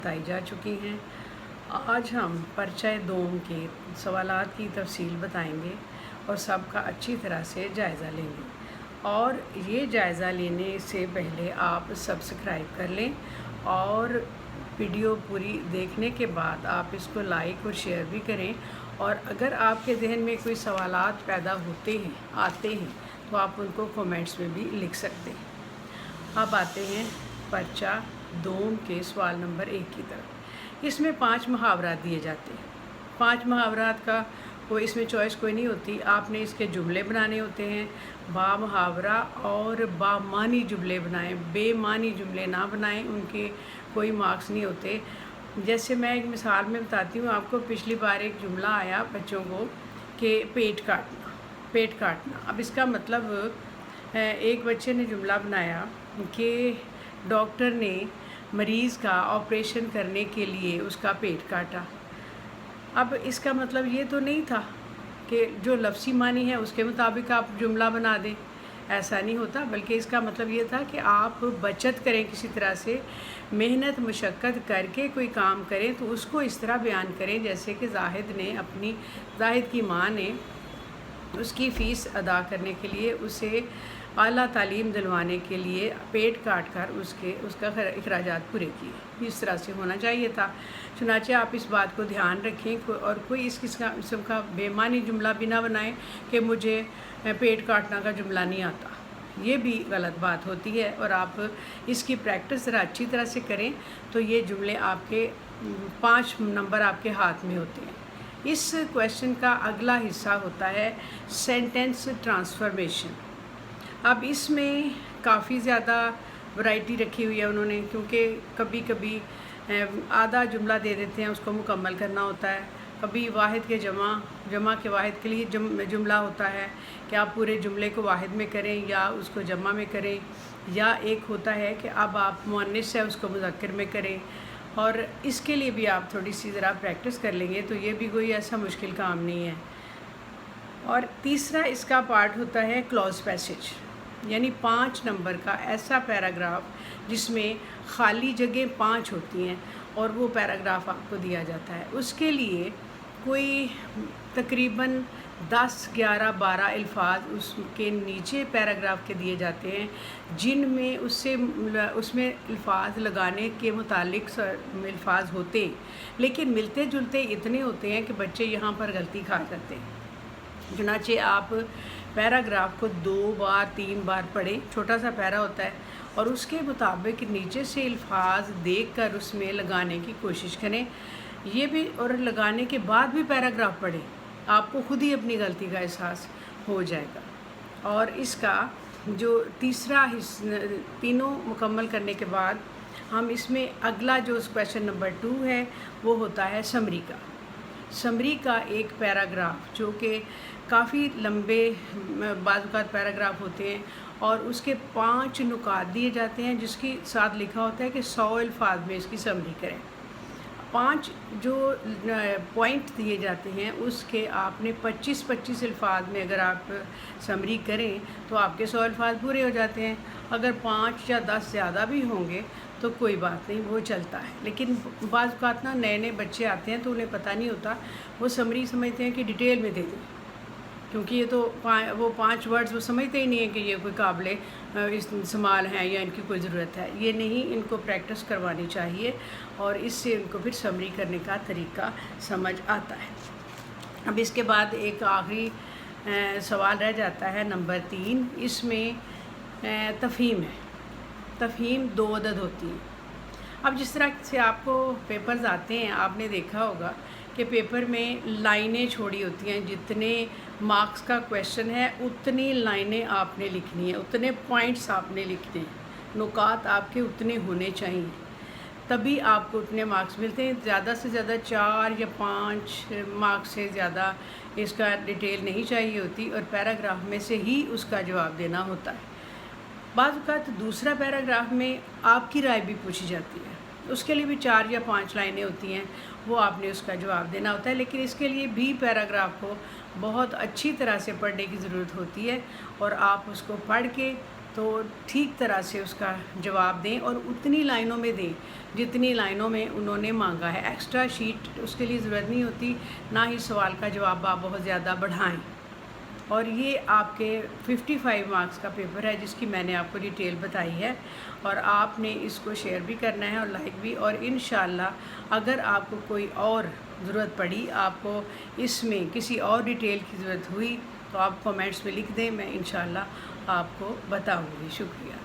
बताई जा चुकी हैं। आज हम पर्चा दोम के सवालात की तफसील बताएंगे और सबका अच्छी तरह से जायज़ा लेंगे। और ये जायज़ा लेने से पहले आप सब्सक्राइब कर लें और वीडियो पूरी देखने के बाद आप इसको लाइक और शेयर भी करें। और अगर आपके जहन में कोई सवालात पैदा आते हैं तो आप उनको कमेंट्स में भी लिख सकते हैं। अब आते हैं पर्चा दोम के सवाल नंबर 1 की तरफ। इसमें 5 मुहावरात दिए जाते हैं। 5 मुहावरात का इसमें चॉइस कोई नहीं होती, आपने इसके जुमले बनाने होते हैं। बा मुहावरा और बामानी जुमले बनाएं, बेमानी जुमले ना बनाएं, उनके कोई मार्क्स नहीं होते। जैसे मैं एक मिसाल में बताती हूँ आपको। पिछली बार एक जुमला आया बच्चों को कि पेट काटना। अब इसका मतलब एक बच्चे ने जुमला बनाया कि डॉक्टर ने मरीज़ का ऑपरेशन करने के लिए उसका पेट काटा। अब इसका मतलब ये तो नहीं था कि जो लफ्ज़ी मानी है उसके मुताबिक आप जुमला बना दें, ऐसा नहीं होता। बल्कि इसका मतलब ये था कि आप बचत करें, किसी तरह से मेहनत मुशक्क़त करके कोई काम करें तो उसको इस तरह बयान करें जैसे कि जाहिद की माँ ने उसकी फ़ीस अदा करने के लिए उसे आला तालीम दिलवाने के लिए पेट काट कर उसका अखराजात पूरे किए। इस तरह से होना चाहिए था। चुनाचे आप इस बात को ध्यान रखें और कोई इस किस्म का बेमानी जुमला भी ना बनाएं कि मुझे पेट काटना का जुमला नहीं आता। ये भी गलत बात होती है और आप इसकी प्रैक्टिस ज़रा अच्छी तरह से करें तो ये जुमले आपके 5 नंबर आपके हाथ में होते हैं। इस क्वेश्चन का अगला हिस्सा होता है सेंटेंस ट्रांसफॉर्मेशन। अब इसमें काफ़ी ज़्यादा वैरायटी रखी हुई है उन्होंने, क्योंकि कभी कभी आधा जुमला दे देते हैं, उसको मुकम्मल करना होता है। कभी वाहिद के जमा के वाहिद के लिए जुमला होता है कि आप पूरे जुमले को वाहिद में करें या उसको जमा में करें, या एक होता है कि अब आप मुअन्निस है उसको मुज़क्कर में करें। और इसके लिए भी आप थोड़ी सी ज़रा प्रैक्टिस कर लेंगे तो ये भी कोई ऐसा मुश्किल काम नहीं है। और तीसरा इसका पार्ट होता है क्लॉज पैसेज, यानी 5 नंबर का ऐसा पैराग्राफ जिसमें खाली जगह 5 होती हैं और वो पैराग्राफ आपको दिया जाता है। उसके लिए कोई तकरीबन 10, 11, 12 अल्फाज उसके नीचे पैराग्राफ के दिए जाते हैं जिनमें उसमें अल्फाज लगाने के मुतालिक अल्फाज होते हैं, लेकिन मिलते जुलते इतने होते हैं कि बच्चे यहाँ पर गलती खा जाते हैं। चुनाचे आप पैराग्राफ को 2 बार 3 बार पढ़ें। छोटा सा पैरा होता है और उसके मुताबिक नीचे से अल्फाज देखकर उसमें लगाने की कोशिश करें। ये भी, और लगाने के बाद भी पैराग्राफ पढ़ें, आपको खुद ही अपनी गलती का एहसास हो जाएगा। और इसका जो तीसरा तीनों मुकम्मल करने के बाद हम इसमें अगला जो क्वेश्चन नंबर 2 है वो होता है समरी का एक पैराग्राफ, जो कि काफ़ी लंबे बाज़ पैराग्राफ होते हैं और उसके 5 नुकात दिए जाते हैं जिसके साथ लिखा होता है कि 100 अल्फाज में इसकी समरी करें। 5 जो पॉइंट दिए जाते हैं उसके आपने 25-25 अल्फाज में अगर आप समरी करें तो आपके 100 अल्फाज पूरे हो जाते हैं। अगर 5 या 10 ज़्यादा भी होंगे तो कोई बात नहीं, वो चलता है। लेकिन बाज़ औक़ात ना नए बच्चे आते हैं तो उन्हें पता नहीं होता, वो समरी समझते हैं कि डिटेल में दे दें, क्योंकि ये तो वो 5 वर्ड्स वो समझते ही नहीं है कि ये कोई काबिल इस्तेमाल हैं या इनकी कोई ज़रूरत है। ये नहीं, इनको प्रैक्टिस करवानी चाहिए और इससे इनको फिर समरी करने का तरीका समझ आता है। अब इसके बाद एक आखिरी सवाल रह जाता है नंबर 3। इसमें तफ़हीम है। तफ़हीम 2 अदद होती हैं। अब जिस तरह से आपको पेपर्स आते हैं, आपने देखा होगा कि पेपर में लाइनें छोड़ी होती हैं। जितने मार्क्स का क्वेश्चन है उतनी लाइनें आपने लिखनी है, उतने पॉइंट्स आपने लिखने हैं, नुकात आपके उतने होने चाहिए, तभी आपको उतने मार्क्स मिलते हैं। ज़्यादा से ज़्यादा 4 या 5 मार्क्स से ज़्यादा इसका डिटेल नहीं चाहिए होती और पैराग्राफ में से ही उसका जवाब देना होता है। बाज़ औक़ात दूसरा पैराग्राफ में आपकी राय भी पूछी जाती है, उसके लिए भी 4 या 5 लाइनें होती हैं, वो आपने उसका जवाब देना होता है। लेकिन इसके लिए भी पैराग्राफ को बहुत अच्छी तरह से पढ़ने की ज़रूरत होती है और आप उसको पढ़ के تو ٹھیک طرح سے اس کا جواب دیں اور اتنی لائنوں میں دیں جتنی لائنوں میں انہوں نے مانگا ہے. ایکسٹرا شیٹ اس کے لیے ضرورت نہیں ہوتی، نہ ہی سوال کا جواب آپ بہت زیادہ بڑھائیں. اور یہ آپ کے 55 مارکس کا پیپر ہے جس کی میں نے آپ کو ڈیٹیل بتائی ہے، اور آپ نے اس کو شیئر بھی کرنا ہے اور لائک بھی. اور انشاءاللہ اگر آپ کو کوئی اور ضرورت پڑی، آپ کو اس میں کسی اور ڈیٹیل کی ضرورت ہوئی تو آپ کمنٹس میں لکھ دیں، میں انشاءاللہ آپ کو بتاؤں گی. شکریہ.